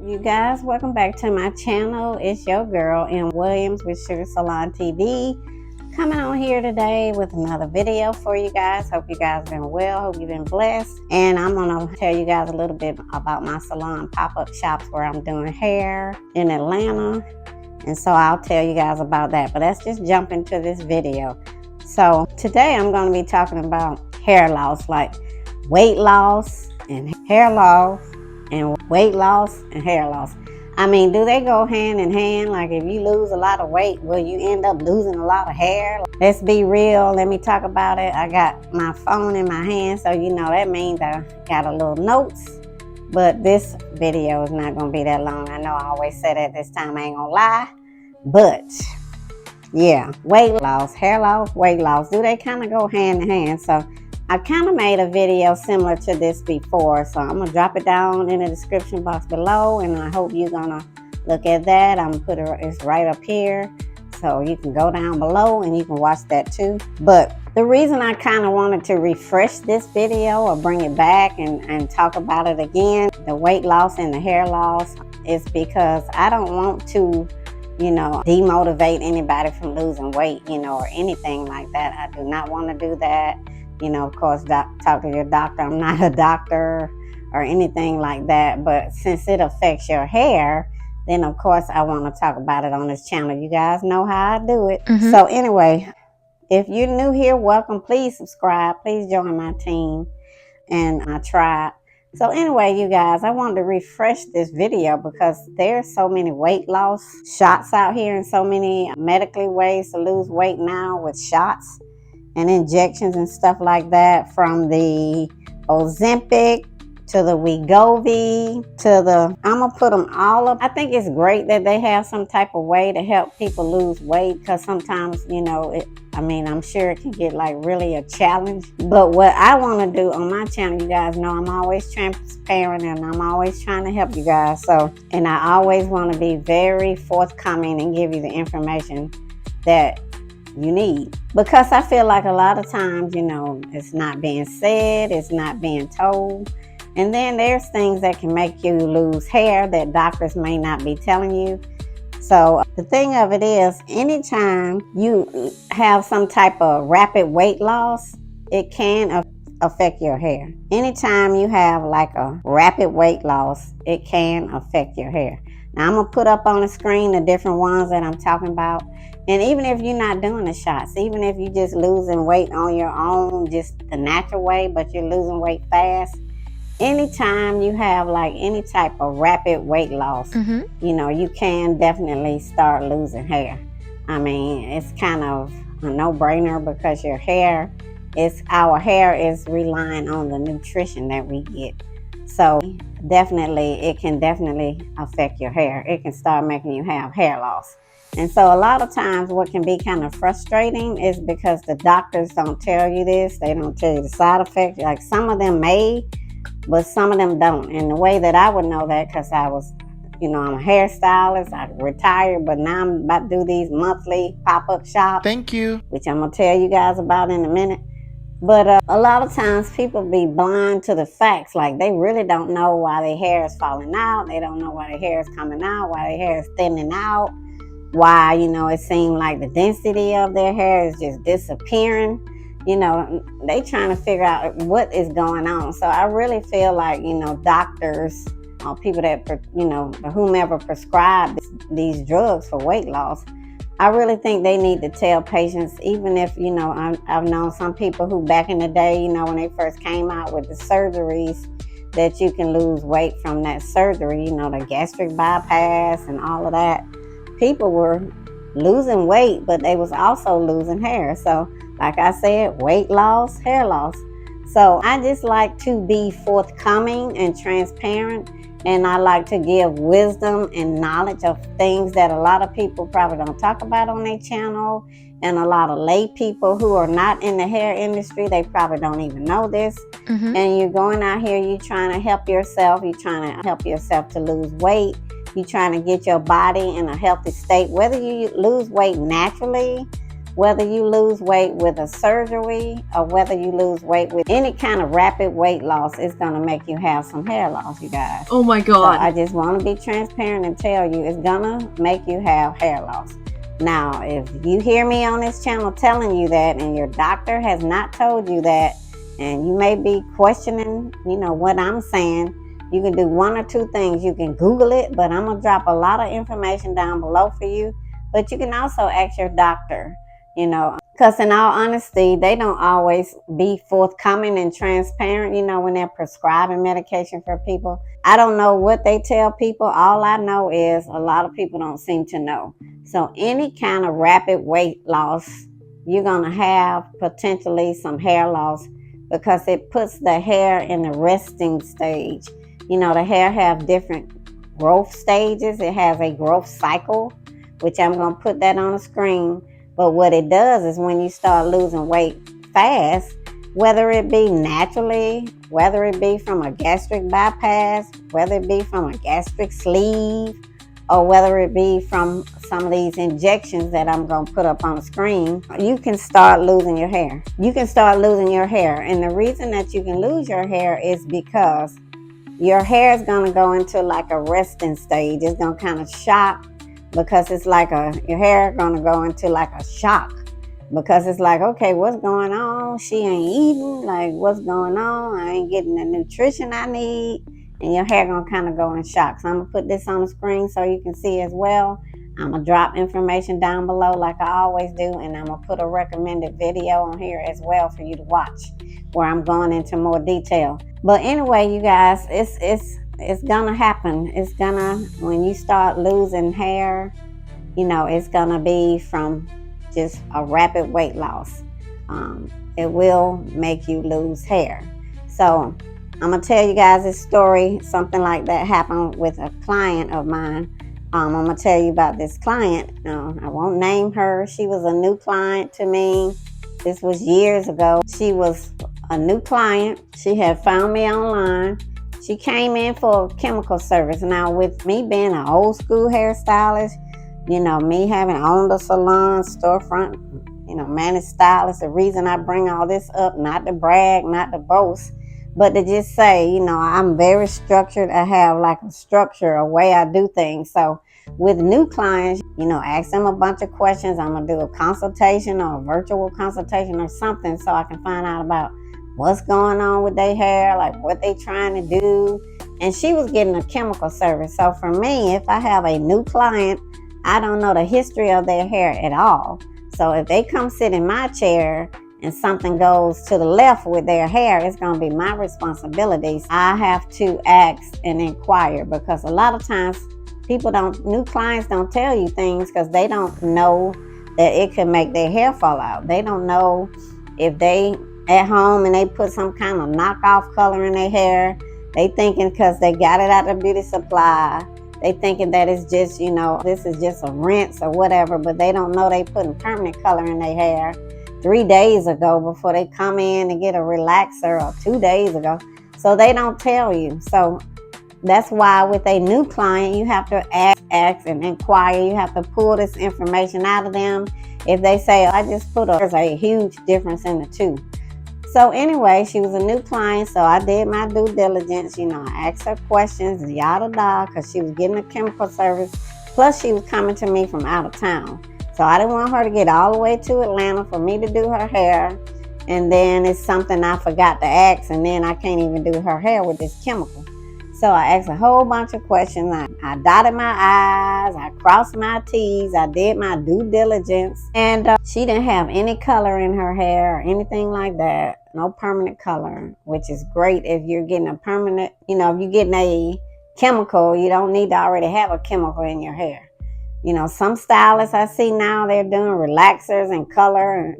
You guys, welcome back to my channel. It's your girl M. Williams with Sugar Salon TV, coming on here today with another video for you guys. Hope you guys been well, hope you've been blessed. And I'm gonna tell you guys a little bit about my salon pop-up shops where I'm doing hair in Atlanta. And so I'll tell you guys about that, but let's just jump into this video. So today I'm going to be talking about hair loss, like weight loss and hair loss and weight loss and hair loss. I mean, do they go hand in hand? Like if you lose a lot of weight, will you end up losing a lot of hair? Let's be real. Let me talk about it. I got my phone in my hand, so you know that means I got a little notes. But this video is not going to be that long. I know I always say that this time, I ain't going to lie. But yeah, weight loss, hair loss, weight loss, do they kind of go hand in hand? So I kind of made a video similar to this before, so I'm going to drop it down in the description box below, and I hope you're going to look at that. I'm going to put it, it's right up here, so you can go down below and you can watch that too. But the reason I kind of wanted to refresh this video or bring it back and talk about it again, the weight loss and the hair loss, is because I don't want to, you know, demotivate anybody from losing weight, you know, or anything like that. I do not want to do that. You know, of course, talk to your doctor. I'm not a doctor or anything like that. But since it affects your hair, then of course I want to talk about it on this channel. You guys know how I do it. So anyway, if you're new here, welcome. Please subscribe. Please join my team and my tribe. So anyway, you guys, I wanted to refresh this video because there's so many weight loss shots out here and so many medically ways to lose weight now with shots and injections and stuff like that, from the Ozempic to the Wegovy to the, I'm gonna put them all up. I think it's great that they have some type of way to help people lose weight, because sometimes, you know, I'm sure it can get like really a challenge. But what I want to do on my channel, you guys know I'm always transparent and I'm always trying to help you guys. So, and I always want to be very forthcoming and give you the information that you need, because I feel like a lot of times, you know, it's not being said, it's not being told. And then there's things that can make you lose hair that doctors may not be telling you. So the thing of it is, anytime you have some type of rapid weight loss, it can affect your hair. Anytime you have like a rapid weight loss, it can affect your hair. Now I'm gonna put up on the screen the different ones that I'm talking about. And even if you're not doing the shots, even if you're just losing weight on your own, just the natural way, but you're losing weight fast, anytime you have like any type of rapid weight loss, you know, you can definitely start losing hair. I mean, it's kind of a no-brainer, because your hair our hair is relying on the nutrition that we get. So definitely, it can definitely affect your hair. It can start making you have hair loss. And so a lot of times what can be kind of frustrating is because the doctors don't tell you this. They don't tell you the side effects. Like some of them may, but some of them don't. And the way that I would know that, because I was, you know, I'm a hairstylist. I retired, but now I'm about to do these monthly pop-up shops. Thank you. Which I'm going to tell you guys about in a minute. But a lot of times people be blind to the facts. Like they really don't know why their hair is falling out. They don't know why their hair is coming out, why their hair is thinning out. Why, you know, it seems like the density of their hair is just disappearing. You know, they trying to figure out what is going on. So I really feel like, you know, doctors or people that, you know, whomever prescribe these drugs for weight loss, I really think they need to tell patients, even if, you know, I've known some people who back in the day, you know, when they first came out with the surgeries, that you can lose weight from that surgery, you know, the gastric bypass and all of that. People were losing weight, but they was also losing hair. So like I said, weight loss, hair loss. So I just like to be forthcoming and transparent, and I like to give wisdom and knowledge of things that a lot of people probably don't talk about on their channel, and a lot of lay people who are not in the hair industry, they probably don't even know this. And you're going out here, you're trying to help yourself, you're trying to help yourself to lose weight. You're trying to get your body in a healthy state, whether you lose weight naturally whether you lose weight with a surgery or whether you lose weight with any kind of rapid weight loss, it's going to make you have some hair loss, you guys. Oh my God. So I just want to be transparent and tell you it's going to make you have hair loss. Now, if you hear me on this channel telling you that and your doctor has not told you that, and you may be questioning, what I'm saying, you can do one or two things. You can Google it, but I'm going to drop a lot of information down below for you. But you can also ask your doctor, because in all honesty, they don't always be forthcoming and transparent, when they're prescribing medication for people. I don't know what they tell people. All I know is a lot of people don't seem to know. So any kind of rapid weight loss, you're going to have potentially some hair loss because it puts the hair in the resting stage. The hair have different growth stages. It has a growth cycle, which I'm going to put that on the screen. But what it does is when you start losing weight fast, whether it be naturally, whether it be from a gastric bypass, whether it be from a gastric sleeve, or whether it be from some of these injections that I'm going to put up on the screen, you can start losing your hair. You can start losing your hair. And the reason that you can lose your hair is because your hair is going to go into like a resting stage. It's going to kind of shock because it's like your hair going to go into like a shock because it's like, okay, what's going on? She ain't eating. Like, what's going on? I ain't getting the nutrition I need. And your hair going to kind of go in shock. So I'm going to put this on the screen so you can see as well. I'm going to drop information down below like I always do. And I'm going to put a recommended video on here as well for you to watch where I'm going into more detail. But anyway, you guys, it's going to happen. It's going to, when you start losing hair, it's going to be from just a rapid weight loss. It will make you lose hair. So I'm going to tell you guys this story. Something like that happened with a client of mine. I'm going to tell you about this client. I won't name her. She was a new client to me. This was years ago. She was a new client. She had found me online. She came in for a chemical service. Now, with me being an old school hairstylist, me having owned a salon, storefront, managed stylist, the reason I bring all this up, not to brag, not to boast, but to just say, I'm very structured. I have like a structure, a way I do things. So with new clients, ask them a bunch of questions. I'm going to do a consultation or a virtual consultation or something so I can find out about what's going on with their hair, like what they trying to do. And she was getting a chemical service. So for me, if I have a new client, I don't know the history of their hair at all. So if they come sit in my chair and something goes to the left with their hair, it's going to be my responsibility. I have to ask and inquire because a lot of times new clients don't tell you things because they don't know that it could make their hair fall out. They don't know if they at home and they put some kind of knockoff color in their hair. They thinking because they got it out of beauty supply. They thinking that it's just, this is just a rinse or whatever, but they don't know they putting permanent color in their hair 3 days ago before they come in and get a relaxer, or 2 days ago. So they don't tell you. So that's why with a new client, you have to ask and inquire. You have to pull this information out of them. If they say, I just there's a huge difference in the two. So anyway, she was a new client, so I did my due diligence. I asked her questions, yada da, because she was getting a chemical service. Plus, she was coming to me from out of town. So I didn't want her to get all the way to Atlanta for me to do her hair. And then it's something I forgot to ask, and then I can't even do her hair with this chemical. So I asked a whole bunch of questions. I dotted my I's, I crossed my T's, I did my due diligence. And she didn't have any color in her hair or anything like that. No permanent color, which is great if you're getting a permanent, if you're getting a chemical, you don't need to already have a chemical in your hair. Some stylists I see now, they're doing relaxers and color,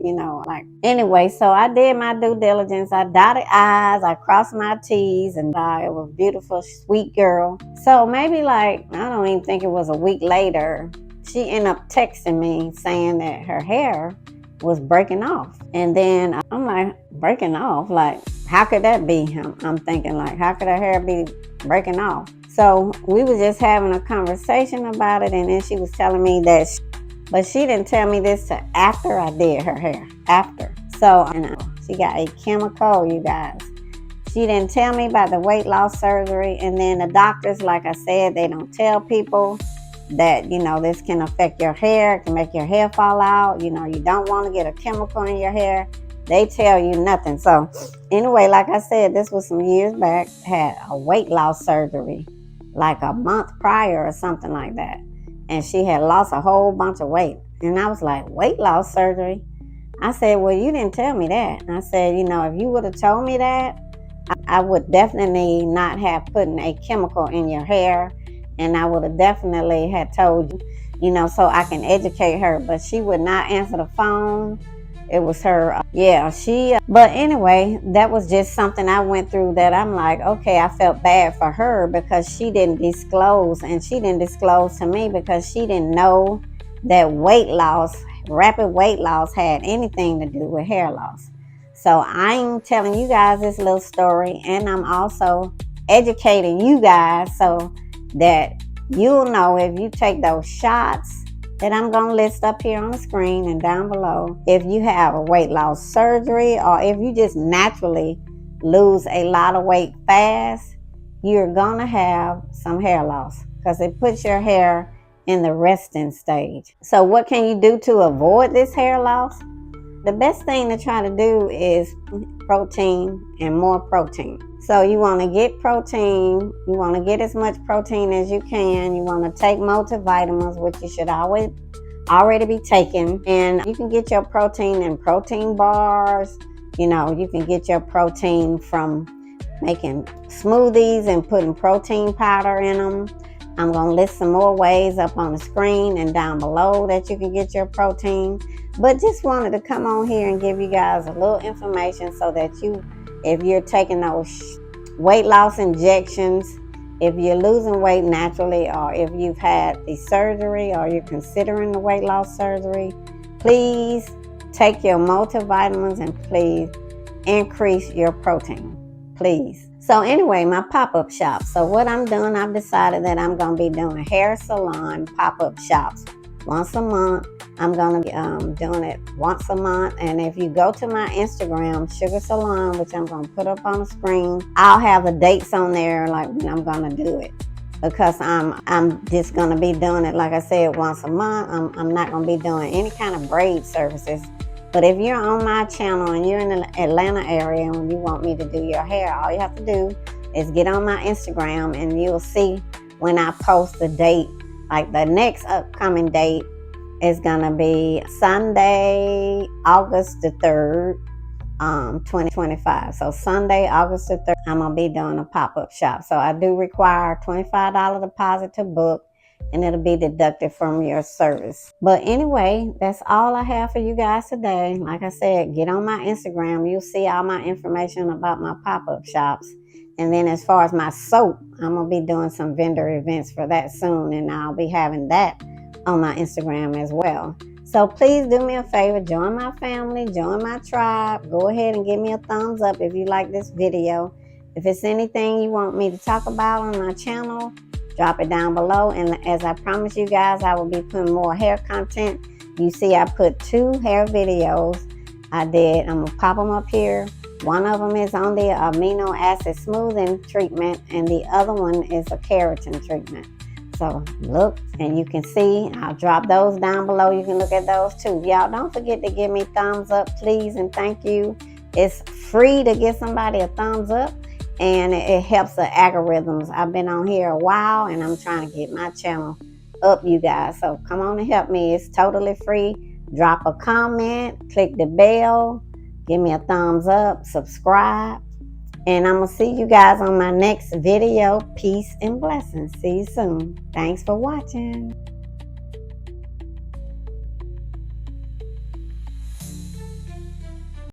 anyway, so I did my due diligence. I dotted I's, I crossed my T's, and it was a beautiful, sweet girl. So maybe I don't even think it was a week later, she ended up texting me saying that her hair was breaking off. And then I'm like, breaking off? Like, how could that be? I'm thinking how could her hair be breaking off? So we were just having a conversation about it, and then she was telling me that But she didn't tell me this till after I did her hair. After. So, she got a chemical, you guys. She didn't tell me about the weight loss surgery. And then the doctors, like I said, they don't tell people that, this can affect your hair. It can make your hair fall out. You don't want to get a chemical in your hair. They tell you nothing. So anyway, like I said, this was some years back. Had a weight loss surgery like a month prior or something like that. And she had lost a whole bunch of weight. And I was like, weight loss surgery? I said, well, you didn't tell me that. And I said, if you would have told me that, I would definitely not have put a chemical in your hair. And I would have definitely had told you, so I can educate her. But she would not answer the phone. It was her. But anyway, that was just something I went through that I'm like, okay, I felt bad for her because she didn't disclose. And she didn't disclose to me because she didn't know that rapid weight loss had anything to do with hair loss. So I'm telling you guys this little story, and I'm also educating you guys so that you'll know if you take those shots that I'm going to list up here on the screen and down below, if you have a weight loss surgery or if you just naturally lose a lot of weight fast, you're going to have some hair loss because it puts your hair in the resting stage. So what can you do to avoid this hair loss? The best thing to try to do is protein and more protein. So you want to get protein. You want to get as much protein as you can. You want to take multivitamins, which you should already be taking. And you can get your protein in protein bars. You can get your protein from making smoothies and putting protein powder in them. I'm going to list some more ways up on the screen and down below that you can get your protein. But just wanted to come on here and give you guys a little information so that if you're taking those weight loss injections, if you're losing weight naturally, or if you've had the surgery or you're considering the weight loss surgery, please take your multivitamins and please increase your protein, please. So anyway, my pop-up shop. So what I'm doing, I've decided that I'm going to be doing hair salon pop-up shops once a month. I'm going to be doing it once a month. And if you go to my Instagram, Sugar Salon, which I'm going to put up on the screen, I'll have the dates on there, like when I'm going to do it. Because I'm just going to be doing it, like I said, once a month. I'm not going to be doing any kind of braid services. But if you're on my channel and you're in the Atlanta area and you want me to do your hair, all you have to do is get on my Instagram and you'll see when I post the date. Like the next upcoming date is gonna be Sunday, August the 3rd, 2025. So Sunday, August the 3rd, I'm gonna be doing a pop-up shop. So I do require a $25 deposit to book, and it'll be deducted from your service. But anyway, that's all I have for you guys today. Like I said, get on my Instagram. You'll see all my information about my pop-up shops. And then as far as my soap, I'm going to be doing some vendor events for that soon. And I'll be having that on my Instagram as well. So please do me a favor. Join my family. Join my tribe. Go ahead and give me a thumbs up if you like this video. If it's anything you want me to talk about on my channel, drop it down below. And as I promised you guys, I will be putting more hair content. You see, I put 2 hair videos. I'm going to pop them up here. One of them is on the amino acid smoothing treatment, and the other one is a keratin treatment. So look, and you can see, I'll drop those down below. You can look at those too. Y'all don't forget to give me thumbs up, please, and thank you. It's free to give somebody a thumbs up, and it helps the algorithms. I've been on here a while, and I'm trying to get my channel up, you guys. So come on and help me. It's totally free. Drop a comment, click the bell, give me a thumbs up, subscribe, and I'm going to see you guys on my next video. Peace and blessings. See you soon. Thanks for watching.